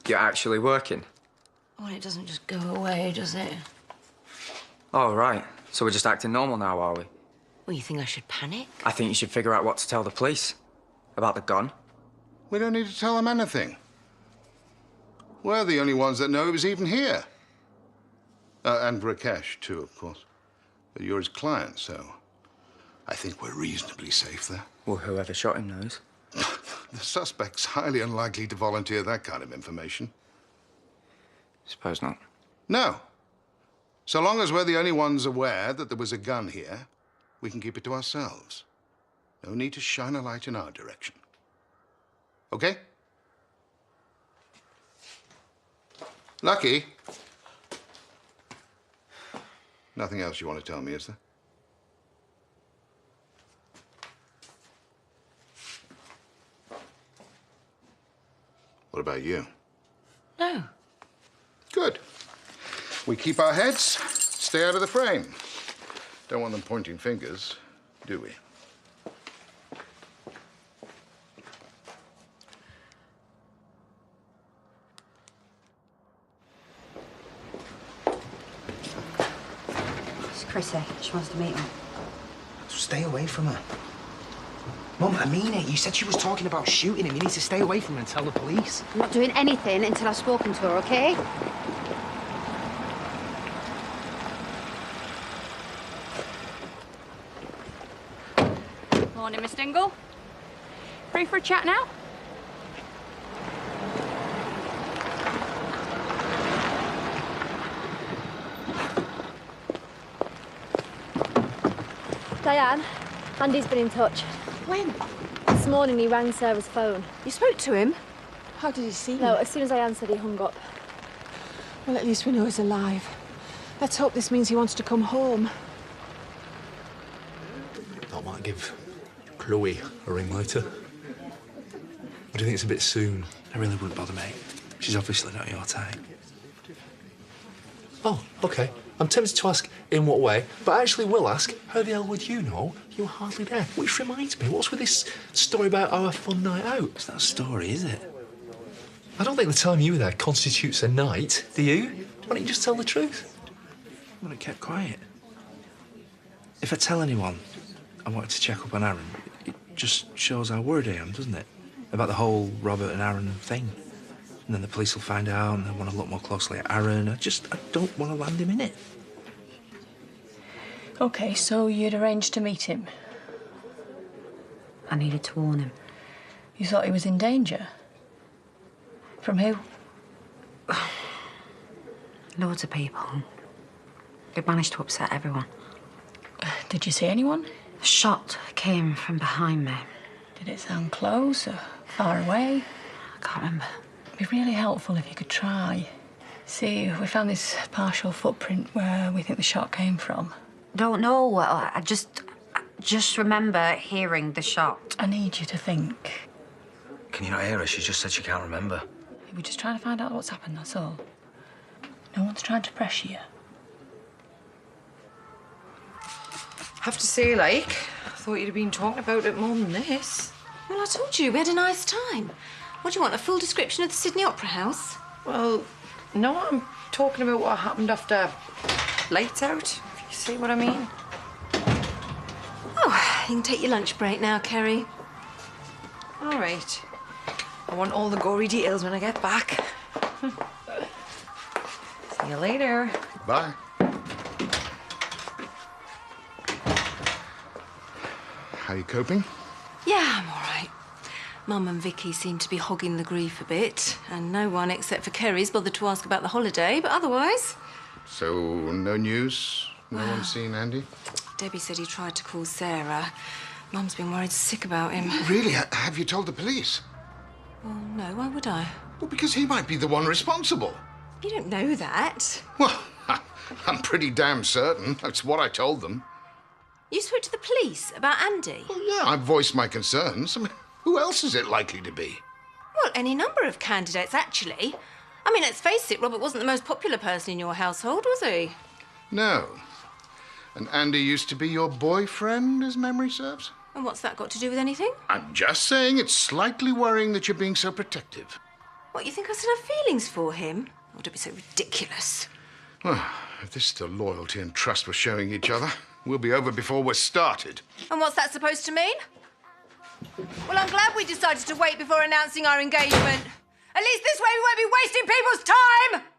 You're actually working? Well, it doesn't just go away, does it? Oh, right. So we're just acting normal now, are we? Well, you think I should panic? I think you should figure out what to tell the police. About the gun. We don't need to tell them anything. We're the only ones that know he was even here. And Rakesh, too, of course. But you're his client, so I think we're reasonably safe there. Well, whoever shot him knows. The suspect's highly unlikely to volunteer that kind of information. Suppose not. No. So long as we're the only ones aware that there was a gun here, we can keep it to ourselves. No need to shine a light in our direction. Okay? Lucky. Nothing else you want to tell me, is there? What about you? No. Good. We keep our heads, stay out of the frame. Don't want them pointing fingers, do we? It's Chrissy. She wants to meet him. Stay away from her. Mum, I mean it. You said she was talking about shooting him. You need to stay away from her and tell the police. I'm not doing anything until I've spoken to her, okay? Morning, Miss Dingle. Free for a chat now? Diane, Andy's been in touch. When? This morning he rang Sarah's phone. You spoke to him? How did he see you? No, as soon as I answered, he hung up. Well, at least we know he's alive. Let's hope this means he wants to come home. I might give Chloe a ring later. Or do you think it's a bit soon? I really wouldn't bother, mate. She's obviously not your type. Oh, OK. I'm tempted to ask in what way, but I actually will ask, how the hell would you know you were hardly there? Which reminds me, what's with this story about our fun night out? It's not a story, is it? I don't think the time you were there constitutes a night, do you? Why don't you just tell the truth? Well, it kept quiet. If I tell anyone I wanted to check up on Aaron, it just shows how worried I am, doesn't it? About the whole Robert and Aaron thing. And then the police will find out and they'll want to look more closely at Aaron. I don't want to land him in it. OK, so you'd arranged to meet him? I needed to warn him. You thought he was in danger? From who? Loads of people. It managed to upset everyone. Did you see anyone? A shot came from behind me. Did it sound close or far away? I can't remember. It'd be really helpful if you could try. See, we found this partial footprint where we think the shot came from. Don't know. I just remember hearing the shot. I need you to think. Can you not hear her? She just said she can't remember. We're just trying to find out what's happened, that's all. No one's trying to pressure you. Have to say, like, I thought you'd have been talking about it more than this. Well, I told you, we had a nice time. What do you want, a full description of the Sydney Opera House? Well, no, I'm talking about what happened after lights out, if you see what I mean. Oh, you can take your lunch break now, Kerry. All right. I want all the gory details when I get back. See you later. Bye. How you coping? Yeah, I'm all right. Mum and Vicky seem to be hogging the grief a bit, and no one except for Kerry's bothered to ask about the holiday, but otherwise... So, no news? No one's seen Andy? Debbie said he tried to call Sarah. Mum's been worried sick about him. Really? Have you told the police? Well, no, why would I? Well, because he might be the one responsible. You don't know that. Well, I'm pretty damn certain. That's what I told them. You spoke to the police about Andy? Well, yeah, I voiced my concerns. I mean, who else is it likely to be? Well, any number of candidates, actually. I mean, let's face it, Robert wasn't the most popular person in your household, was he? No. And Andy used to be your boyfriend, as memory serves? And what's that got to do with anything? I'm just saying it's slightly worrying that you're being so protective. What, you think I still have feelings for him? Oh, don't be so ridiculous. Well, if this is the loyalty and trust we're showing each other, we'll be over before we're started. And what's that supposed to mean? Well, I'm glad we decided to wait before announcing our engagement. At least this way we won't be wasting people's time!